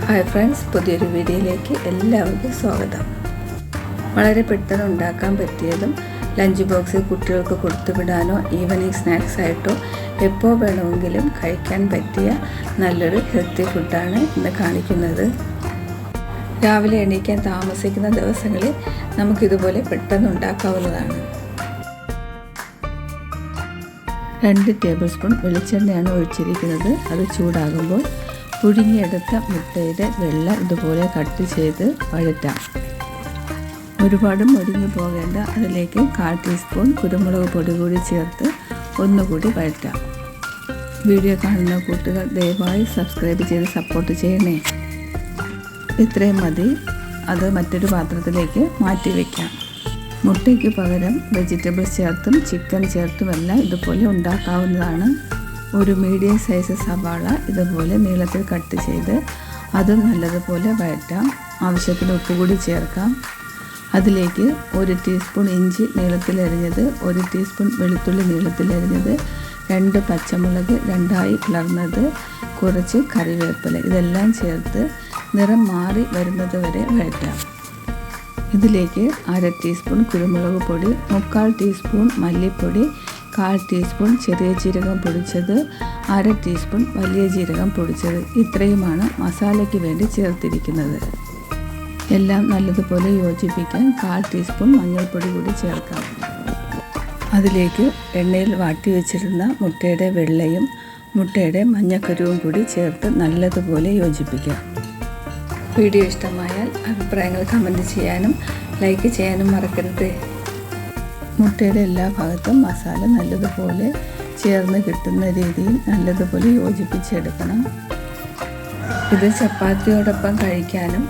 Hi friends, പുതിയൊരു വീഡിയോയിലേക്ക് എല്ലാവർക്കും സ്വാഗതം. വളരെ പെട്ടെന്ന് ഉണ്ടാക്കാൻ പറ്റിയതും ലഞ്ച് ബോക്സിൽ കുട്ടികൾക്ക് കൊടുത്തുവിടാനോ ഈവനിങ് സ്നാക്സ് ആയിട്ടോ എപ്പോൾ വേണമെങ്കിലും കഴിക്കാൻ പറ്റിയ നല്ലൊരു ഹെൽത്തി ഫുഡാണ് ഇന്ന് കാണിക്കുന്നത്. രാവിലെ എണീക്കാൻ താമസിക്കുന്ന ദിവസങ്ങളിൽ നമുക്കിതുപോലെ പെട്ടെന്ന് ഉണ്ടാക്കാവുന്നതാണ്. 2 ടേബിൾ സ്പൂൺ വെളിച്ചെണ്ണയാണ് ഒഴിച്ചിരിക്കുന്നത്. അത് ചൂടാകുമ്പോൾ പുഴുങ്ങിയെടുത്ത മുട്ടയുടെ വെള്ള ഇതുപോലെ കട്ട് ചെയ്ത് വഴറ്റാം. ഒരുപാട് മുരിഞ്ഞു പോകേണ്ട. അതിലേക്ക് 1/4 ടീസ്പൂൺ കുരുമുളക് പൊടി കൂടി ചേർത്ത് ഒന്നുകൂടി വഴറ്റാം. വീഡിയോ കാണുന്ന കൂട്ടുകാർ ദയവായി സബ്സ്ക്രൈബ് ചെയ്ത് സപ്പോർട്ട് ചെയ്യണേ. ഇത്രയും മതി. അത് മറ്റൊരു പാത്രത്തിലേക്ക് മാറ്റി വയ്ക്കാം. മുട്ടയ്ക്ക് പകരം വെജിറ്റബിൾസ് ചേർത്തും ചിക്കൻ ചേർത്തുമെല്ലാം ഇതുപോലെ ഉണ്ടാക്കാവുന്നതാണ്. ഒരു മീഡിയം സൈസ് സവാള ഇതുപോലെ നീളത്തിൽ കട്ട് ചെയ്ത് അതും നല്ലതുപോലെ വഴറ്റാം. ആവശ്യത്തിന് ഉപ്പ് കൂടി ചേർക്കാം. അതിലേക്ക് 1 ടീസ്പൂൺ ഇഞ്ചി നീളത്തിലരിഞ്ഞത്, 1 ടീസ്പൂൺ വെളുത്തുള്ളി നീളത്തിലരിഞ്ഞത്, 2 പച്ചമുളക് 2ആയി പിളർന്നത്, കുറച്ച് കറിവേപ്പില ഇതെല്ലാം ചേർത്ത് നിറം മാറി വരുന്നത് വരെ വഴറ്റാം. ഇതിലേക്ക് 1/2 ടീസ്പൂൺ കുരുമുളക് പൊടി, 3/4 ടീസ്പൂൺ മല്ലിപ്പൊടി, 1/4 ടീസ്പൂൺ ചെറിയ ജീരകം പൊടിച്ചത്, 1/2 ടീസ്പൂൺ വലിയ ജീരകം പൊടിച്ചത് ഇത്രയുമാണ് മസാലയ്ക്ക് വേണ്ടി ചേർത്തിരിക്കുന്നത്. എല്ലാം നല്ലതുപോലെ യോജിപ്പിക്കാൻ 1/4 ടീസ്പൂൺ മഞ്ഞൾപ്പൊടി കൂടി ചേർക്കാം. അതിലേക്ക് എണ്ണയിൽ വാട്ടി വെച്ചിരുന്ന മുട്ടയുടെ വെള്ളയും മുട്ടയുടെ മഞ്ഞക്കരുവും കൂടി ചേർത്ത് നല്ലതുപോലെ യോജിപ്പിക്കാം. വീഡിയോ ഇഷ്ടമായാൽ അഭിപ്രായങ്ങൾ കമൻറ്റ് ചെയ്യാനും ലൈക്ക് ചെയ്യാനും മറക്കരുത്. മുട്ടയുടെ എല്ലാ ഭാഗത്തും മസാല നല്ലതുപോലെ ചേർന്ന് കിട്ടുന്ന രീതിയിൽ നല്ലതുപോലെ യോജിപ്പിച്ചെടുക്കണം. ഇത് ചപ്പാത്തിയോടൊപ്പം കഴിക്കാനും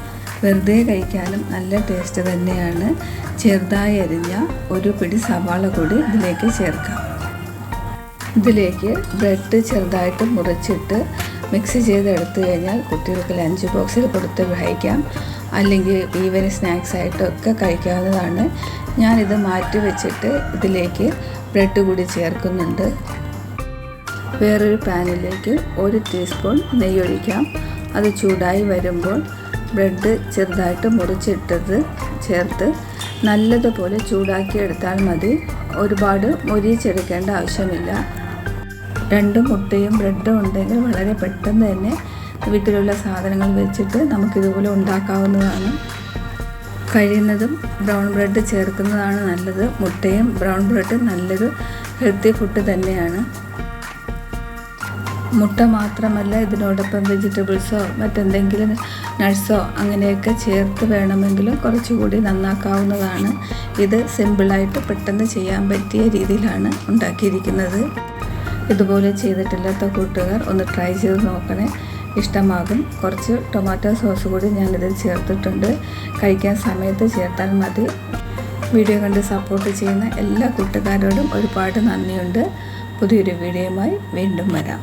വെറുതെ കഴിക്കാനും നല്ല ടേസ്റ്റ് തന്നെയാണ്. ചെറുതായി അരിഞ്ഞ 1 പിടി സവാള കൂടി ഇതിലേക്ക് ചേർക്കാം. ഇതിലേക്ക് ബ്രെഡ് ചെറുതായിട്ട് മുറിച്ചിട്ട് മിക്സ് ചെയ്തെടുത്തു കഴിഞ്ഞാൽ കുട്ടികൾക്ക് ലഞ്ച് ബോക്സിൽ കൊടുത്ത് കഴിക്കാം. അല്ലെങ്കിൽ ഈവനിങ് സ്നാക്സ് ആയിട്ടൊക്കെ കഴിക്കാവുന്നതാണ്. ഞാനിത് മാറ്റി വെച്ചിട്ട് ഇതിലേക്ക് ബ്രെഡ് കൂടി ചേർക്കുന്നുണ്ട്. വേറൊരു പാനിലേക്ക് 1 ടീസ്പൂൺ നെയ്യ് ഒഴിക്കാം. അത് ചൂടായി വരുമ്പോൾ ബ്രെഡ് ചെറുതായിട്ട് മുറിച്ചിട്ടത് ചേർത്ത് നല്ലതുപോലെ ചൂടാക്കിയെടുത്താൽ മതി. ഒരുപാട് മൊരിച്ചെടുക്കേണ്ട ആവശ്യമില്ല. 2 മുട്ടയും ബ്രെഡും ഉണ്ടെങ്കിൽ വളരെ പെട്ടെന്ന് തന്നെ വീട്ടിലുള്ള സാധനങ്ങൾ വെച്ചിട്ട് നമുക്കിതുപോലെ ഉണ്ടാക്കാവുന്നതാണ്. കഴിയുന്നതും ബ്രൗൺ ബ്രെഡ് ചേർക്കുന്നതാണ് നല്ലത്. മുട്ടയും ബ്രൗൺ ബ്രെഡും നല്ലൊരു ഹെൽത്തി ഫുഡ് തന്നെയാണ്. മുട്ട മാത്രമല്ല, ഇതിനോടൊപ്പം വെജിറ്റബിൾസോ മറ്റെന്തെങ്കിലും നട്ട്സോ അങ്ങനെയൊക്കെ ചേർത്ത് വേണമെങ്കിലും കുറച്ചുകൂടി നന്നാക്കാവുന്നതാണ്. ഇത് സിമ്പിളായിട്ട് പെട്ടെന്ന് ചെയ്യാൻ പറ്റിയ രീതിയിലാണ് ഉണ്ടാക്കിയിരിക്കുന്നത്. ഇതുപോലെ ചെയ്തിട്ടില്ലാത്ത കൂട്ടുകാർ ഒന്ന് ട്രൈ ചെയ്ത് നോക്കണേ, ഇഷ്ടമാകും. കുറച്ച് ടൊമാറ്റോ സോസ് കൂടി ഞാനിതിൽ ചേർത്തിട്ടുണ്ട്. കഴിക്കാൻ സമയത്ത് ചേർത്താൽ മതി. വീഡിയോ കണ്ട് സപ്പോർട്ട് ചെയ്യുന്ന എല്ലാ കൂട്ടുകാരോടും ഒരുപാട് നന്ദിയുണ്ട്. പുതിയൊരു വീഡിയോയുമായി വീണ്ടും വരാം.